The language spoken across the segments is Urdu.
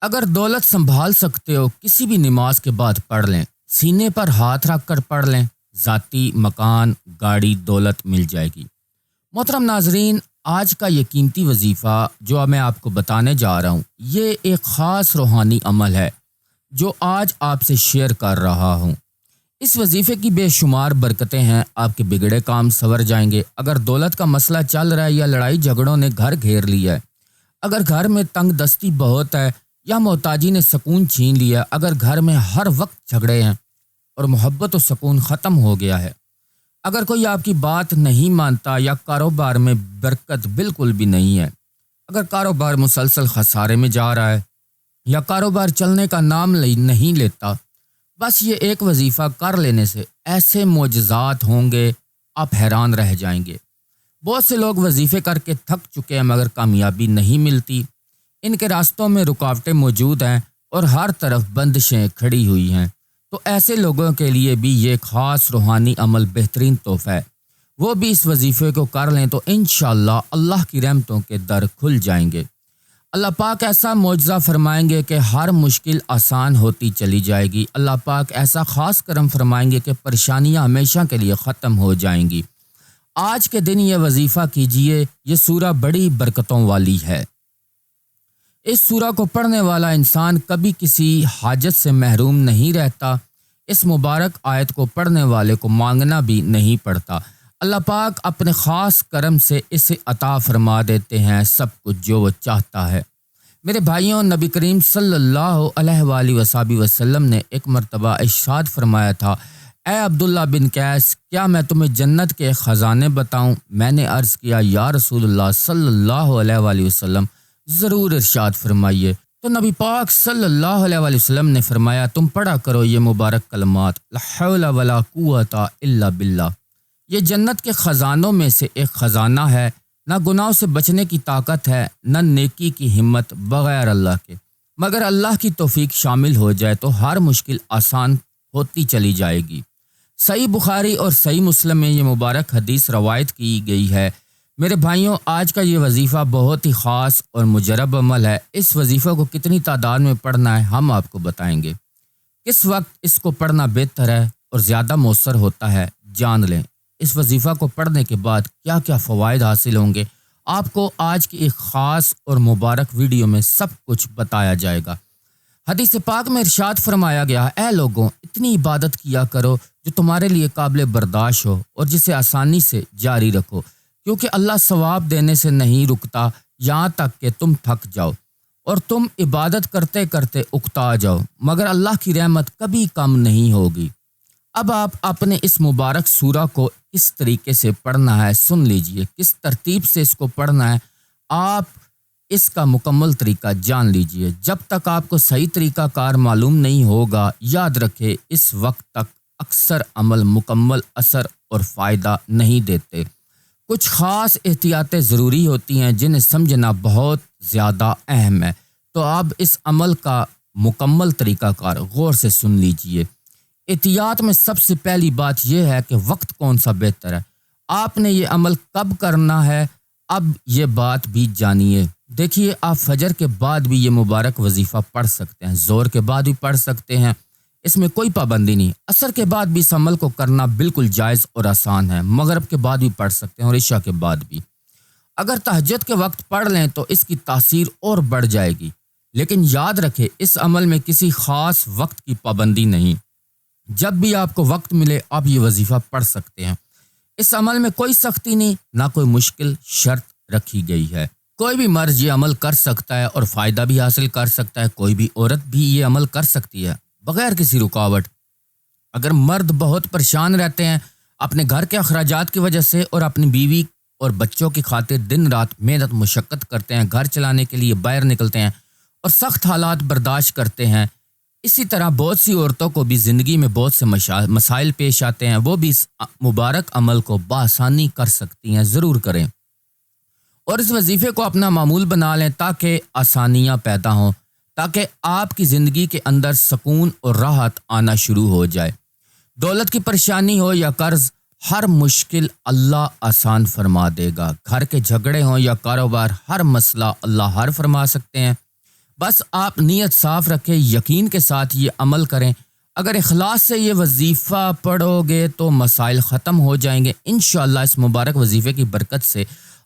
اگر دولت سنبھال سکتے ہو کسی بھی نماز کے بعد پڑھ لیں، سینے پر ہاتھ رکھ کر پڑھ لیں، ذاتی مکان گاڑی دولت مل جائے گی۔ محترم ناظرین، آج کا یہ قیمتی وظیفہ جو اب میں آپ کو بتانے جا رہا ہوں، یہ ایک خاص روحانی عمل ہے جو آج آپ سے شیئر کر رہا ہوں۔ اس وظیفے کی بے شمار برکتیں ہیں، آپ کے بگڑے کام سنور جائیں گے۔ اگر دولت کا مسئلہ چل رہا ہے یا لڑائی جھگڑوں نے گھر گھیر لیا ہے، اگر گھر میں تنگ دستی بہت ہے یا محتاجی نے سکون چھین لیا، اگر گھر میں ہر وقت جھگڑے ہیں اور محبت و سکون ختم ہو گیا ہے، اگر کوئی آپ کی بات نہیں مانتا یا کاروبار میں برکت بالکل بھی نہیں ہے، اگر کاروبار مسلسل خسارے میں جا رہا ہے یا کاروبار چلنے کا نام نہیں لیتا، بس یہ ایک وظیفہ کر لینے سے ایسے معجزات ہوں گے آپ حیران رہ جائیں گے۔ بہت سے لوگ وظیفے کر کے تھک چکے ہیں مگر کامیابی نہیں ملتی، ان کے راستوں میں رکاوٹیں موجود ہیں اور ہر طرف بندشیں کھڑی ہوئی ہیں۔ تو ایسے لوگوں کے لیے بھی یہ خاص روحانی عمل بہترین تحفہ ہے، وہ بھی اس وظیفے کو کر لیں تو انشاءاللہ اللہ کی رحمتوں کے در کھل جائیں گے۔ اللہ پاک ایسا معجزہ فرمائیں گے کہ ہر مشکل آسان ہوتی چلی جائے گی۔ اللہ پاک ایسا خاص کرم فرمائیں گے کہ پریشانیاں ہمیشہ کے لیے ختم ہو جائیں گی۔ آج کے دن یہ وظیفہ کیجئے، یہ سورہ بڑی برکتوں والی ہے۔ اس سورہ کو پڑھنے والا انسان کبھی کسی حاجت سے محروم نہیں رہتا، اس مبارک آیت کو پڑھنے والے کو مانگنا بھی نہیں پڑتا۔ اللہ پاک اپنے خاص کرم سے اسے عطا فرما دیتے ہیں سب کچھ جو وہ چاہتا ہے۔ میرے بھائیوں، نبی کریم صلی اللہ علیہ وآلہ وسلم نے ایک مرتبہ ارشاد فرمایا تھا، اے عبداللہ بن قیس، کیا میں تمہیں جنت کے خزانے بتاؤں؟ میں نے عرض کیا، یا رسول اللہ صلی اللہ علیہ وآلہ وسلم، ضرور ارشاد فرمائیے۔ تو نبی پاک صلی اللہ علیہ وآلہ وسلم نے فرمایا، تم پڑھا کرو یہ مبارک کلمات، لا حول ولا قوت الا باللہ۔ یہ جنت کے خزانوں میں سے ایک خزانہ ہے، نہ گناہوں سے بچنے کی طاقت ہے، نہ نیکی کی ہمت بغیر اللہ کے، مگر اللہ کی توفیق شامل ہو جائے تو ہر مشکل آسان ہوتی چلی جائے گی۔ صحیح بخاری اور صحیح مسلم میں یہ مبارک حدیث روایت کی گئی ہے۔ میرے بھائیوں، آج کا یہ وظیفہ بہت ہی خاص اور مجرب عمل ہے۔ اس وظیفہ کو کتنی تعداد میں پڑھنا ہے ہم آپ کو بتائیں گے۔ کس وقت اس کو پڑھنا بہتر ہے اور زیادہ مؤثر ہوتا ہے، جان لیں۔ اس وظیفہ کو پڑھنے کے بعد کیا کیا فوائد حاصل ہوں گے، آپ کو آج کی ایک خاص اور مبارک ویڈیو میں سب کچھ بتایا جائے گا۔ حدیث پاک میں ارشاد فرمایا گیا، اے لوگوں، اتنی عبادت کیا کرو جو تمہارے لیے قابل برداشت ہو اور جسے آسانی سے جاری رکھو، کیونکہ اللہ ثواب دینے سے نہیں رکتا یہاں تک کہ تم تھک جاؤ اور تم عبادت کرتے کرتے اکتا جاؤ، مگر اللہ کی رحمت کبھی کم نہیں ہوگی۔ اب آپ اپنے اس مبارک سورہ کو کس طریقے سے پڑھنا ہے سن لیجئے، کس ترتیب سے اس کو پڑھنا ہے، آپ اس کا مکمل طریقہ جان لیجئے۔ جب تک آپ کو صحیح طریقہ کار معلوم نہیں ہوگا، یاد رکھے اس وقت تک اکثر عمل مکمل اثر اور فائدہ نہیں دیتے۔ کچھ خاص احتیاطیں ضروری ہوتی ہیں جنہیں سمجھنا بہت زیادہ اہم ہے، تو اب اس عمل کا مکمل طریقہ کار غور سے سن لیجئے۔ احتیاط میں سب سے پہلی بات یہ ہے کہ وقت کون سا بہتر ہے، آپ نے یہ عمل کب کرنا ہے، اب یہ بات بھی جانیے۔ دیکھیے، آپ فجر کے بعد بھی یہ مبارک وظیفہ پڑھ سکتے ہیں، ظہر کے بعد بھی پڑھ سکتے ہیں، اس میں کوئی پابندی نہیں۔ عصر کے بعد بھی اس عمل کو کرنا بالکل جائز اور آسان ہے، مغرب کے بعد بھی پڑھ سکتے ہیں اور عشاء کے بعد بھی۔ اگر تہجد کے وقت پڑھ لیں تو اس کی تاثیر اور بڑھ جائے گی، لیکن یاد رکھیں اس عمل میں کسی خاص وقت کی پابندی نہیں، جب بھی آپ کو وقت ملے آپ یہ وظیفہ پڑھ سکتے ہیں۔ اس عمل میں کوئی سختی نہیں، نہ کوئی مشکل شرط رکھی گئی ہے۔ کوئی بھی مرد یہ عمل کر سکتا ہے اور فائدہ بھی حاصل کر سکتا ہے، کوئی بھی عورت بھی یہ عمل کر سکتی ہے بغیر کسی رکاوٹ۔ اگر مرد بہت پریشان رہتے ہیں اپنے گھر کے اخراجات کی وجہ سے اور اپنی بیوی اور بچوں کی خاطر دن رات محنت مشقت کرتے ہیں، گھر چلانے کے لیے باہر نکلتے ہیں اور سخت حالات برداشت کرتے ہیں، اسی طرح بہت سی عورتوں کو بھی زندگی میں بہت سے مسائل پیش آتے ہیں، وہ بھی اس مبارک عمل کو بآسانی کر سکتی ہیں۔ ضرور کریں اور اس وظیفے کو اپنا معمول بنا لیں تاکہ آسانیاں پیدا ہوں، تاکہ آپ کی زندگی کے اندر سکون اور راحت آنا شروع ہو جائے۔ دولت کی پریشانی ہو یا قرض، ہر مشکل اللہ آسان فرما دے گا۔ گھر کے جھگڑے ہوں یا کاروبار، ہر مسئلہ اللہ حل فرما سکتے ہیں۔ بس آپ نیت صاف رکھیں، یقین کے ساتھ یہ عمل کریں۔ اگر اخلاص سے یہ وظیفہ پڑھو گے تو مسائل ختم ہو جائیں گے۔ انشاءاللہ اس مبارک وظیفے کی برکت سے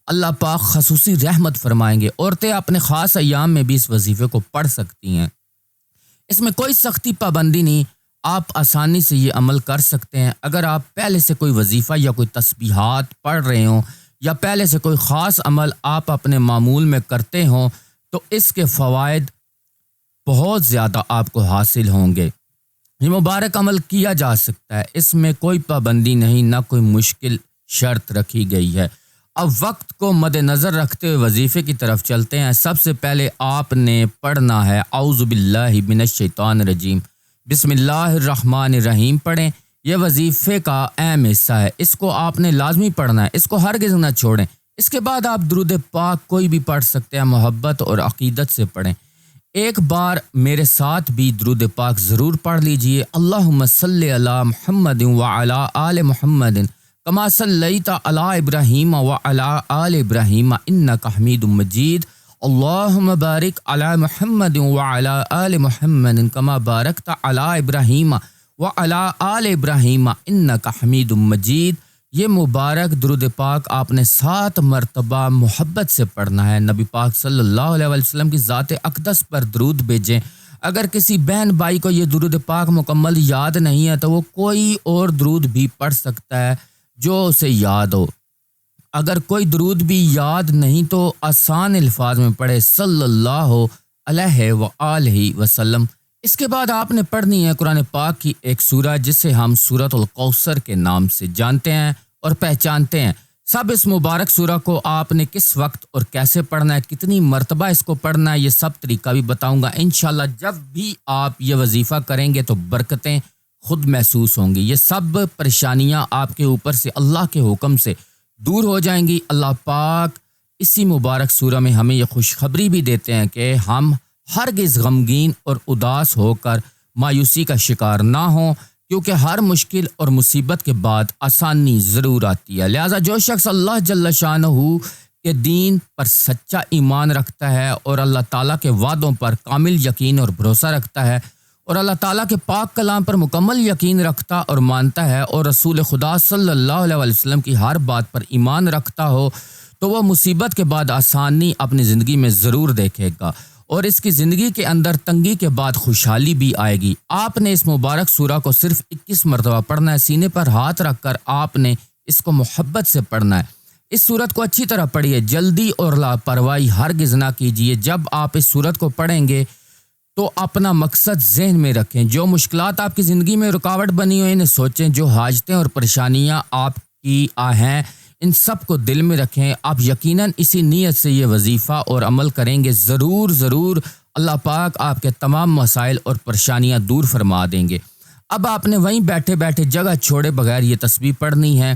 اللہ پاک خصوصی رحمت فرمائیں گے۔ عورتیں اپنے خاص ایام میں بھی اس وظیفے کو پڑھ سکتی ہیں۔ اس میں کوئی سختی پابندی نہیں، آپ آسانی سے یہ عمل کر سکتے ہیں۔ اگر آپ پہلے سے کوئی وظیفہ یا کوئی تسبیحات پڑھ رہے ہوں یا پہلے سے کوئی خاص عمل آپ اپنے معمول میں کرتے ہوں تو اس کے فوائد بہت زیادہ آپ کو حاصل ہوں گے۔ یہ مبارک عمل کیا جا سکتا ہے، اس میں کوئی پابندی نہیں، نہ کوئی مشکل شرط رکھی گئی ہے۔ اب وقت کو مد نظر رکھتے ہوئے وظیفے کی طرف چلتے ہیں۔ سب سے پہلے آپ نے پڑھنا ہے اعوذ باللہ من الشیطان الرجیم، بسم اللہ الرحمن الرحیم پڑھیں۔ یہ وظیفے کا اہم حصہ ہے، اس کو آپ نے لازمی پڑھنا ہے، اس کو ہرگز نہ چھوڑیں۔ اس کے بعد آپ درود پاک کوئی بھی پڑھ سکتے ہیں، محبت اور عقیدت سے پڑھیں۔ ایک بار میرے ساتھ بھی درود پاک ضرور پڑھ لیجئے۔ اللہم صلی علی محمد وعلی آل محمد کما صلیت علی ابراہیم وعلی آل ابراہیم انک حمید مجید۔ اللہم بارک علی محمد وعلی آل محمد کما بارکت علی ابراہیم وعلی آل ابراہیم انک حمید مجید۔ یہ مبارک درود پاک آپ نے 7 مرتبہ محبت سے پڑھنا ہے۔ نبی پاک صلی اللہ علیہ وسلم کی ذات اقدس پر درود بھیجیں۔ اگر کسی بہن بھائی کو یہ درود پاک مکمل یاد نہیں ہے تو وہ کوئی اور درود بھی پڑھ سکتا ہے جو اسے یاد ہو۔ اگر کوئی درود بھی یاد نہیں تو آسان الفاظ میں پڑھے، صلی اللہ علیہ وآلہ وسلم۔ اس کے بعد آپ نے پڑھنی ہے قرآن پاک کی ایک سورہ جسے ہم سورۃ الکوثر کے نام سے جانتے ہیں اور پہچانتے ہیں۔ سب اس مبارک سورہ کو آپ نے کس وقت اور کیسے پڑھنا ہے، کتنی مرتبہ اس کو پڑھنا ہے، یہ سب طریقہ بھی بتاؤں گا انشاءاللہ۔ جب بھی آپ یہ وظیفہ کریں گے تو برکتیں خود محسوس ہوں گی، یہ سب پریشانیاں آپ کے اوپر سے اللہ کے حکم سے دور ہو جائیں گی۔ اللہ پاک اسی مبارک سورہ میں ہمیں یہ خوشخبری بھی دیتے ہیں کہ ہم ہرگز غمگین اور اداس ہو کر مایوسی کا شکار نہ ہوں، کیونکہ ہر مشکل اور مصیبت کے بعد آسانی ضرور آتی ہے۔ لہٰذا جو شخص اللہ جل شانہ کے دین پر سچا ایمان رکھتا ہے اور اللہ تعالیٰ کے وعدوں پر کامل یقین اور بھروسہ رکھتا ہے اور اللہ تعالیٰ کے پاک کلام پر مکمل یقین رکھتا اور مانتا ہے اور رسول خدا صلی اللہ علیہ وسلم کی ہر بات پر ایمان رکھتا ہو تو وہ مصیبت کے بعد آسانی اپنی زندگی میں ضرور دیکھے گا اور اس کی زندگی کے اندر تنگی کے بعد خوشحالی بھی آئے گی۔ آپ نے اس مبارک سورہ کو صرف 21 مرتبہ پڑھنا ہے، سینے پر ہاتھ رکھ کر آپ نے اس کو محبت سے پڑھنا ہے۔ اس سورت کو اچھی طرح پڑھیے، جلدی اور لاپرواہی ہرگز نہ کیجیے۔ جب آپ اس سورت کو پڑھیں گے تو اپنا مقصد ذہن میں رکھیں، جو مشکلات آپ کی زندگی میں رکاوٹ بنی ہوئی انہیں سوچیں، جو حاجتیں اور پریشانیاں آپ کی ہیں ان سب کو دل میں رکھیں۔ آپ یقیناً اسی نیت سے یہ وظیفہ اور عمل کریں گے، ضرور اللہ پاک آپ کے تمام مسائل اور پریشانیاں دور فرما دیں گے۔ اب آپ نے وہیں بیٹھے بیٹھے جگہ چھوڑے بغیر یہ تسبیح پڑھنی ہے،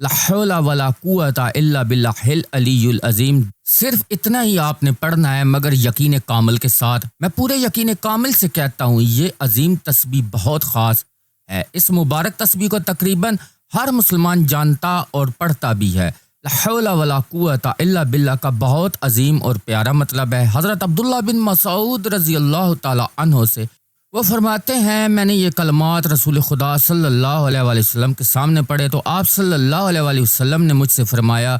لا حول ولا قوت الا باللہ العلی العظیم۔ صرف اتنا ہی آپ نے پڑھنا ہے، مگر یقین کامل کے ساتھ۔ میں پورے یقین کامل سے کہتا ہوں یہ عظیم تسبیح بہت خاص ہے۔ اس مبارک تسبیح کو تقریباً ہر مسلمان جانتا اور پڑھتا بھی ہے۔ لا حول ولا قوت الا باللہ کا بہت عظیم اور پیارا مطلب ہے۔ حضرت عبداللہ بن مسعود رضی اللہ تعالی عنہ سے وہ فرماتے ہیں، میں نے یہ کلمات رسول خدا صلی اللہ علیہ وآلہ وسلم کے سامنے پڑھے تو آپ صلی اللہ علیہ وآلہ وسلم نے مجھ سے فرمایا،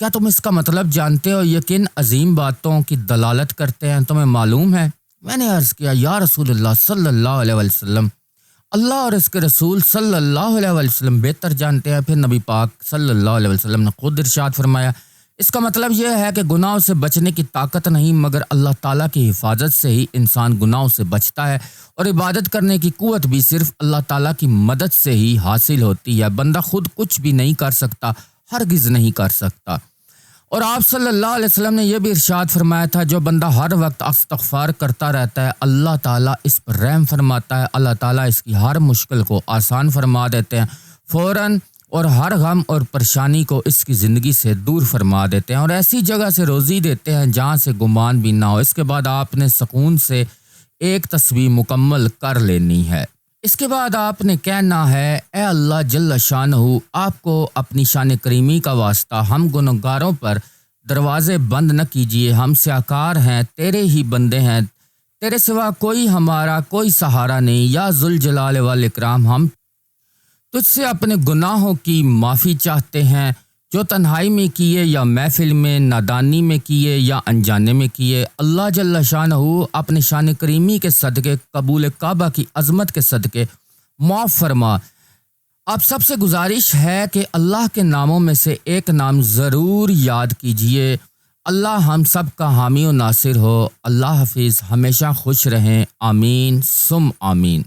کیا تم اس کا مطلب جانتے ہو؟ یہ کن عظیم باتوں کی دلالت کرتے ہیں، تمہیں معلوم ہے؟ میں نے عرض کیا، یا رسول اللہ صلی اللہ علیہ وآلہ وسلم، اللہ اور اس کے رسول صلی اللہ علیہ وآلہ وسلم بہتر جانتے ہیں۔ پھر نبی پاک صلی اللہ علیہ وسلم نے خود ارشاد فرمایا، اس کا مطلب یہ ہے کہ گناہوں سے بچنے کی طاقت نہیں، مگر اللہ تعالیٰ کی حفاظت سے ہی انسان گناہوں سے بچتا ہے، اور عبادت کرنے کی قوت بھی صرف اللہ تعالیٰ کی مدد سے ہی حاصل ہوتی ہے۔ بندہ خود کچھ بھی نہیں کر سکتا، ہرگز نہیں کر سکتا۔ اور آپ صلی اللہ علیہ وسلم نے یہ بھی ارشاد فرمایا تھا، جو بندہ ہر وقت استغفار کرتا رہتا ہے اللہ تعالیٰ اس پر رحم فرماتا ہے، اللہ تعالیٰ اس کی ہر مشکل کو آسان فرما دیتے ہیں فوراً، اور ہر غم اور پریشانی کو اس کی زندگی سے دور فرما دیتے ہیں، اور ایسی جگہ سے روزی دیتے ہیں جہاں سے گمان بھی نہ ہو۔ اس کے بعد آپ نے سکون سے ایک تسبیح مکمل کر لینی ہے۔ اس کے بعد آپ نے کہنا ہے، اے اللہ جل شانہ، آپ کو اپنی شان کریمی کا واسطہ ہم گنہگاروں پر دروازے بند نہ کیجیے، ہم سیاکار ہیں، تیرے ہی بندے ہیں، تیرے سوا کوئی ہمارا کوئی سہارا نہیں، یا ذوالجلال والاکرام، ہم تجھ سے اپنے گناہوں کی معافی چاہتے ہیں، جو تنہائی میں کیے یا محفل میں، نادانی میں کیے یا انجانے میں کیے۔ اللہ جل شانہ اپنے شان کریمی کے صدقے، قبول کعبہ کی عظمت کے صدقے معاف فرما۔ آپ سب سے گزارش ہے کہ اللہ کے ناموں میں سے ایک نام ضرور یاد کیجئے۔ اللہ ہم سب کا حامی و ناصر ہو۔ اللہ حافظ، ہمیشہ خوش رہیں، آمین ثم آمین۔